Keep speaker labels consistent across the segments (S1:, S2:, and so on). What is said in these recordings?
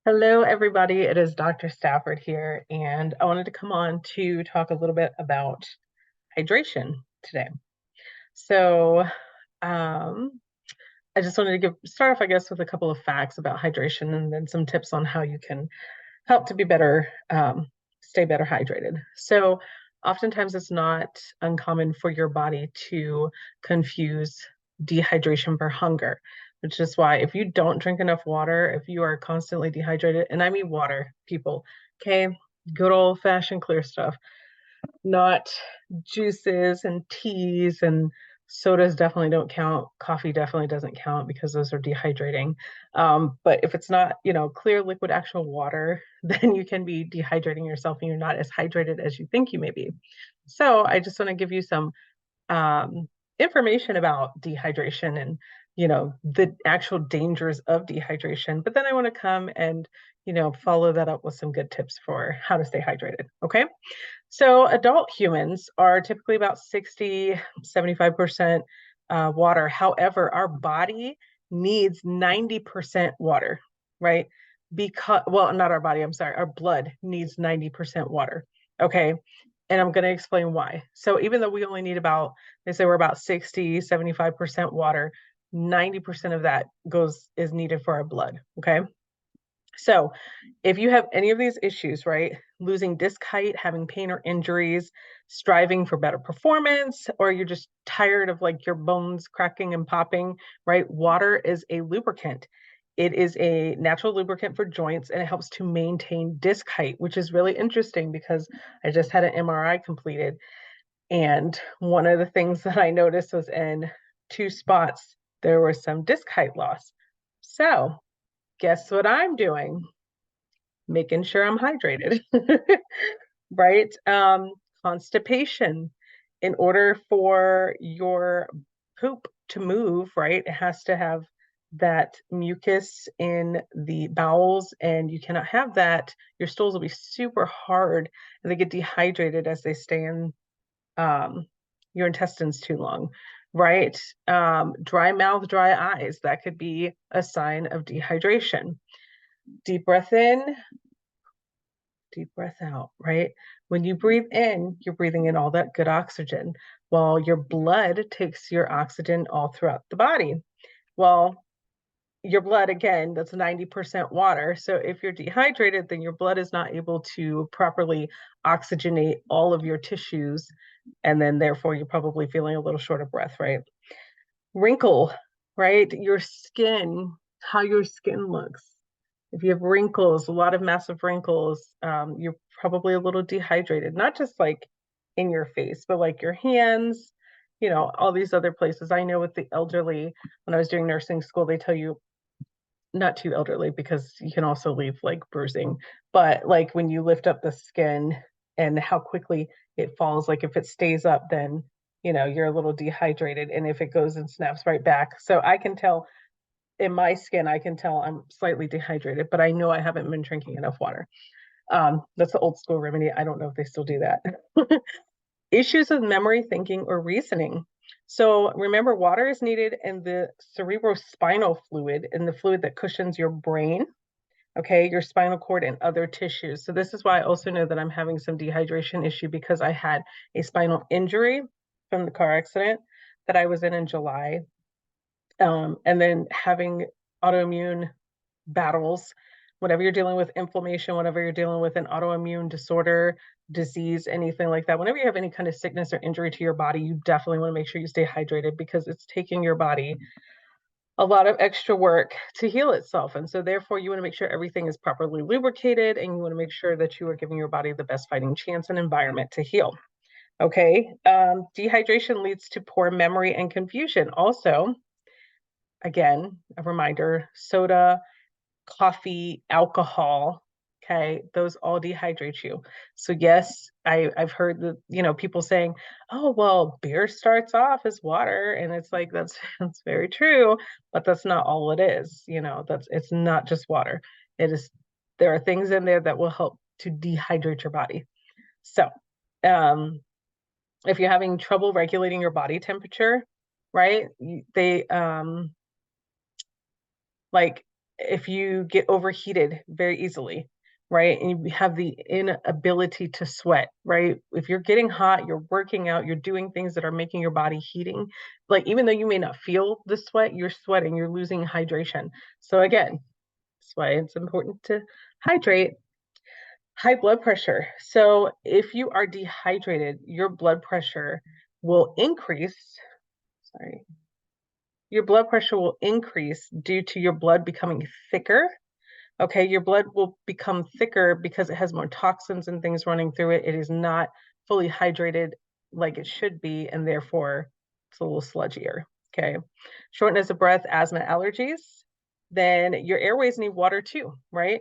S1: Hello, everybody. It is Dr. Stafford here, and I wanted to come on to talk a little bit about hydration today. So, um, I just wanted to start off, I guess, with a couple of facts about hydration and then some tips on how you can help to be better, stay better hydrated. So, oftentimes it's not uncommon for your body to confuse dehydration for hunger, which is why if you don't drink enough water, if you are constantly dehydrated, and I mean water, people, okay, good old fashioned clear stuff, not juices and teas and sodas definitely don't count. Coffee definitely doesn't count because those are dehydrating. But if it's not, clear liquid actual water, then you can be dehydrating yourself and you're not as hydrated as you think you may be. So I just want to give you some information about dehydration and the actual dangers of dehydration, but then I want to come and follow that up with some good tips for how to stay hydrated. Okay, so adult humans are typically about 60-75% water. However, our body needs 90% water, right? Because, well, not our body, I'm sorry, our blood needs 90% water. Okay. And I'm going to explain why. So even though we only need about, they say we're about 60-75% water, 90% of that is needed for our blood. Okay. So, if you have any of these issues, right, losing disc height, having pain or injuries, striving for better performance, or you're just tired of like your bones cracking and popping, right, water is a lubricant. It is a natural lubricant for joints and it helps to maintain disc height, which is really interesting because I just had an MRI completed. And one of the things that I noticed was in two spots, there was some disc height loss. So, guess what I'm doing? Making sure I'm hydrated, right? Constipation. In order for your poop to move, right, it has to have that mucus in the bowels, and you cannot have that. Your stools will be super hard and they get dehydrated as they stay in um, your intestines too long, right? Dry mouth, dry eyes. That could be a sign of dehydration. Deep breath in, deep breath out, right? When you breathe in, you're breathing in all that good oxygen, while your blood takes your oxygen all throughout the body. Well, your blood, again, that's 90% water. So if you're dehydrated, then your blood is not able to properly oxygenate all of your tissues. And then therefore, you're probably feeling a little short of breath, right? Wrinkle, right? Your skin, how your skin looks. If you have wrinkles, a lot of massive wrinkles, you're probably a little dehydrated, not just like in your face, but like your hands, all these other places. I know with the elderly, when I was doing nursing school, they tell you not too elderly because you can also leave like bruising, but like when you lift up the skin and how quickly it falls, like if it stays up, then you're a little dehydrated, and if it goes and snaps right back. So I can tell in my skin, I can tell I'm slightly dehydrated, but I know I haven't been drinking enough water. That's the old school remedy. I don't know if they still do that. Issues with memory, thinking, or reasoning. So remember, water is needed in the cerebrospinal fluid, in the fluid that cushions your brain, okay, your spinal cord and other tissues. So this is why I also know that I'm having some dehydration issue because I had a spinal injury from the car accident that I was in July, and then having autoimmune battles, whenever you're dealing with inflammation, whenever you're dealing with an autoimmune disorder, disease, anything like that, whenever you have any kind of sickness or injury to your body, you definitely want to make sure you stay hydrated because it's taking your body a lot of extra work to heal itself. And so, therefore, you want to make sure everything is properly lubricated and you want to make sure that you are giving your body the best fighting chance and environment to heal. Okay. Dehydration leads to poor memory and confusion. Also, again, a reminder, soda, coffee, alcohol, okay, those all dehydrate you. So yes, I've heard that, people saying, oh, well, beer starts off as water. And it's like, that's very true, but that's not all it is. It's not just water. It is, there are things in there that will help to dehydrate your body. So, um, if you're having trouble regulating your body temperature, right, they, like if you get overheated very easily, right? And you have the inability to sweat, right? If you're getting hot, you're working out, you're doing things that are making your body heating, like even though you may not feel the sweat, you're sweating, you're losing hydration. So again, that's why it's important to hydrate. High blood pressure. So if you are dehydrated, your blood pressure will increase. Sorry. Your blood pressure will increase due to your blood becoming thicker. Okay, your blood will become thicker because it has more toxins and things running through it. It is not fully hydrated like it should be, and therefore it's a little sludgier. Okay, shortness of breath, asthma, allergies. Then your airways need water too, right?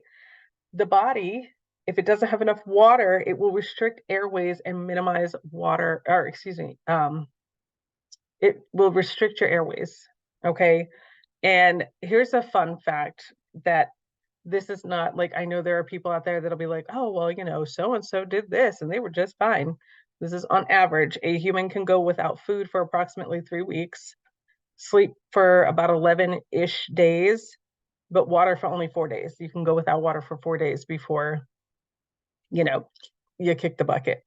S1: The body, if it doesn't have enough water, it will restrict airways and minimize water, or excuse me, it will restrict your airways. Okay. And here's a fun fact that this is not like, I know there are people out there that'll be like, oh, well, so and so did this and they were just fine. This is on average. A human can go without food for approximately 3 weeks, sleep for about 11-ish days, but water for only 4 days. You can go without water for 4 days before, you know, you kick the bucket.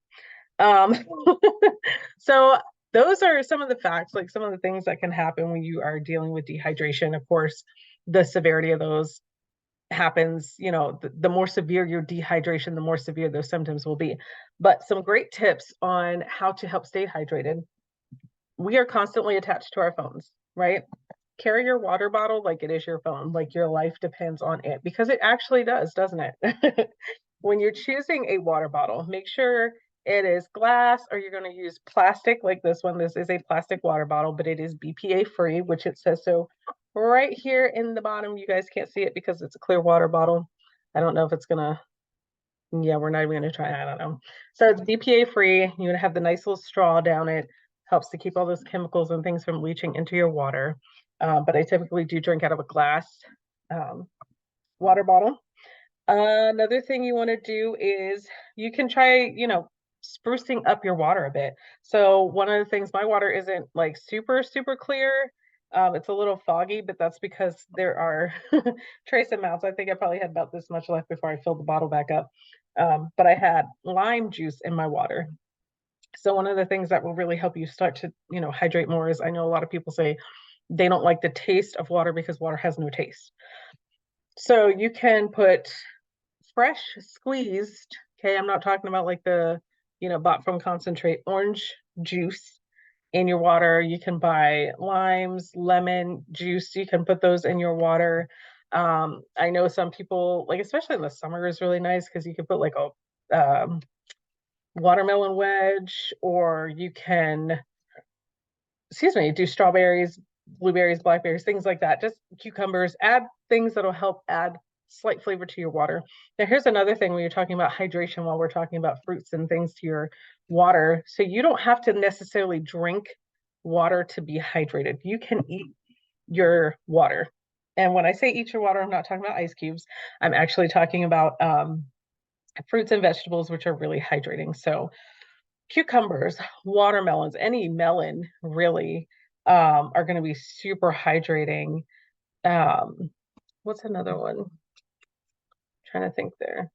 S1: Um, so those are some of the facts, like some of the things that can happen when you are dealing with dehydration. Of course, the severity of those happens, the more severe your dehydration, the more severe those symptoms will be. But some great tips on how to help stay hydrated. We are constantly attached to our phones, right? Carry your water bottle like it is your phone, like your life depends on it, because it actually does, doesn't it? When you're choosing a water bottle, make sure it is glass or you're going to use plastic like this one. This is a plastic water bottle, but it is BPA free, which it says so right here in the bottom. You guys can't see it because it's a clear water bottle. I don't know if it's going to, yeah, we're not even going to try. I don't know. So it's BPA free. You're going to have the nice little straw down it. Helps to keep all those chemicals and things from leaching into your water. But I typically do drink out of a glass um, water bottle. Another thing you want to do is you can try, sprucing up your water a bit. So one of the things, my water isn't like super, super clear. It's a little foggy, but that's because there are trace amounts. I think I probably had about this much left before I filled the bottle back up. But I had lime juice in my water. So one of the things that will really help you start to, hydrate more is, I know a lot of people say they don't like the taste of water because water has no taste. So you can put fresh squeezed, okay, I'm not talking about like the, bought from concentrate, orange juice in your water. You can buy limes, lemon juice, you can put those in your water. I know some people, like, especially in the summer, is really nice because you can put like a watermelon wedge, or you can, excuse me, do strawberries, blueberries, blackberries, things like that. Just cucumbers, add things that'll help add slight flavor to your water. Now, here's another thing when you're talking about hydration, while we're talking about fruits and things to your water. So you don't have to necessarily drink water to be hydrated. You can eat your water. And when I say eat your water, I'm not talking about ice cubes. I'm actually talking about fruits and vegetables, which are really hydrating. So cucumbers, watermelons, any melon really are going to be super hydrating. What's another one? I'm trying to think there.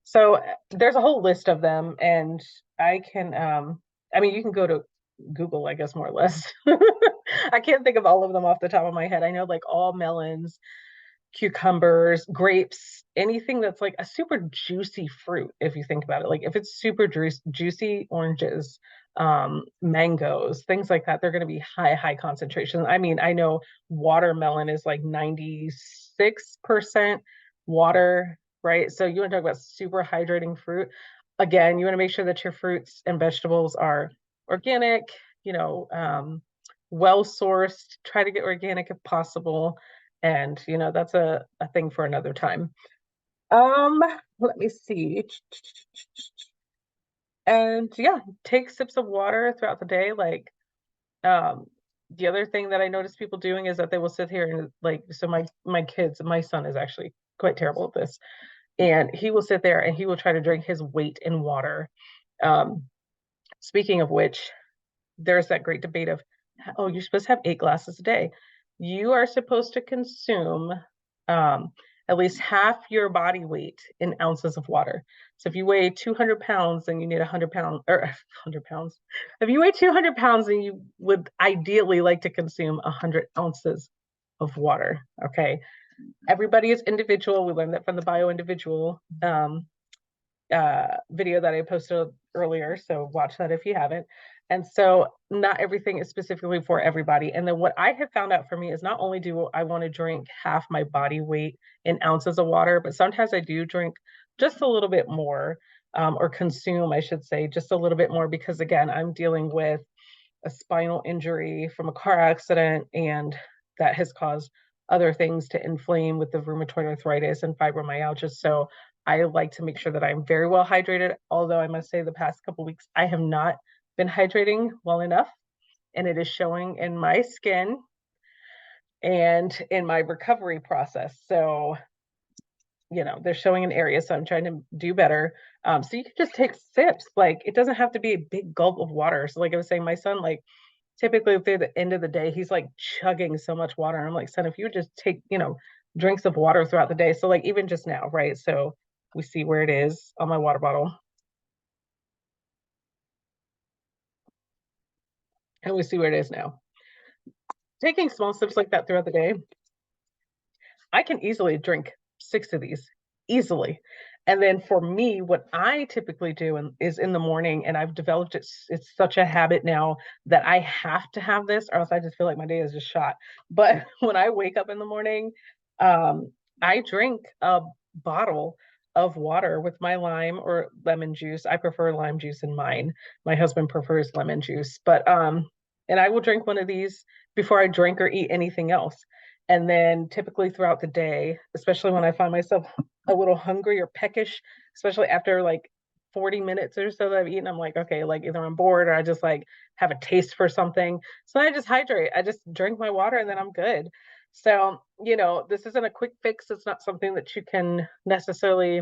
S1: So there's a whole list of them, and I can, I mean, you can go to Google, I guess, more or less. I can't think of all of them off the top of my head. I know like all melons, cucumbers, grapes, anything that's like a super juicy fruit, if you think about it. Like if it's super juicy, oranges, mangoes, things like that, they're going to be high concentration. I mean, I know watermelon is like 96% water, right? So you want to talk about super hydrating fruit. Again, you want to make sure that your fruits and vegetables are organic, you know, well sourced. Try to get organic if possible, and that's a thing for another time. um Let me see. And yeah, take sips of water throughout the day. Like, um the other thing that I notice people doing is that they will sit here and, like, so my son is actually quite terrible at this, and he will sit there and he will try to drink his weight in water. um Speaking of which, there's that great debate of, oh, you're supposed to have 8 glasses a day. You are supposed to consume at least half your body weight in ounces of water. So if you weigh 200 pounds, then you need 100 pounds or 100 pounds. If you weigh 200 pounds, then you would ideally like to consume 100 ounces of water. Okay. Everybody is individual. We learned that from the Bio-Individual video that I posted earlier. So watch that if you haven't. And so not everything is specifically for everybody. And then what I have found out for me is not only do I want to drink half my body weight in ounces of water, but sometimes I do drink just a little bit more, or consume, I should say, just a little bit more, because again, I'm dealing with a spinal injury from a car accident, and that has caused other things to inflame with the rheumatoid arthritis and fibromyalgia. So I like to make sure that I'm very well hydrated. Although I must say, the past couple weeks, I have not been hydrating well enough, and it is showing in my skin and in my recovery process. So, they're showing in areas. So I'm trying to do better. So you can just take sips. Like, it doesn't have to be a big gulp of water. So, like I was saying, my son, like, typically through the end of the day, he's like chugging so much water. I'm like, son, if you would just take, drinks of water throughout the day. So, like, even just now, right? So we see where it is on my water bottle. And we see where it is now. Taking small sips like that throughout the day, I can easily drink 6 of these, easily. And then for me, what I typically do is in the morning, and I've developed it's such a habit now that I have to have this, or else I just feel like my day is just shot. But when I wake up in the morning, um, I drink a bottle of water with my lime or lemon juice. I prefer lime juice in mine. My husband prefers lemon juice, but and I will drink one of these before I drink or eat anything else. And then typically throughout the day, especially when I find myself a little hungry or peckish, especially after like 40 minutes or so that I've eaten, I'm like, okay, like either I'm bored or I just like have a taste for something. So I just hydrate. I just drink my water and then I'm good. So, this isn't a quick fix. It's not something that you can necessarily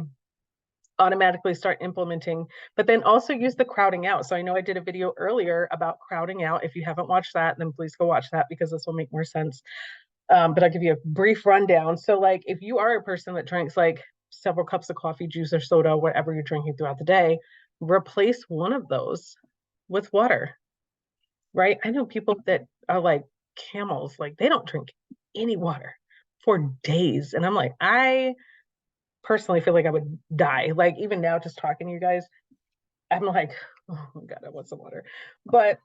S1: automatically start implementing, but then also use the crowding out. So I know I did a video earlier about crowding out. If you haven't watched that, then please go watch that, because this will make more sense. But I'll give you a brief rundown. So, like, if you are a person that drinks like several cups of coffee, juice, or soda, whatever you're drinking throughout the day, replace one of those with water, right? I know people that are like camels, like they don't drink any water for days. And I'm like, I personally feel like I would die. Like, even now, just talking to you guys, I'm like, oh my God, I want some water. But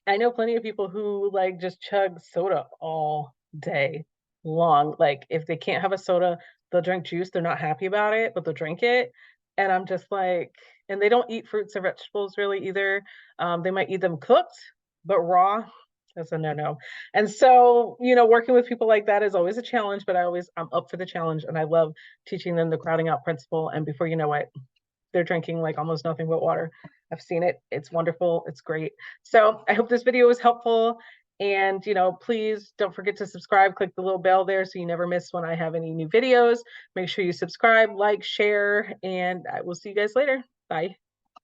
S1: I know plenty of people who like just chug soda all day long. Like, if they can't have a soda, they'll drink juice. They're not happy about it, but they'll drink it. And I'm just like, and they don't eat fruits or vegetables really either. They might eat them cooked, but raw, that's a no-no. And so, working with people like that is always a challenge, but I'm up for the challenge, and I love teaching them the crowding out principle. And before you know it, they're drinking like almost nothing but water. I've seen it. It's wonderful. It's great. So I hope this video was helpful. And, please don't forget to subscribe. Click the little bell there so you never miss when I have any new videos. Make sure you subscribe, like, share, and I will see you guys later. Bye.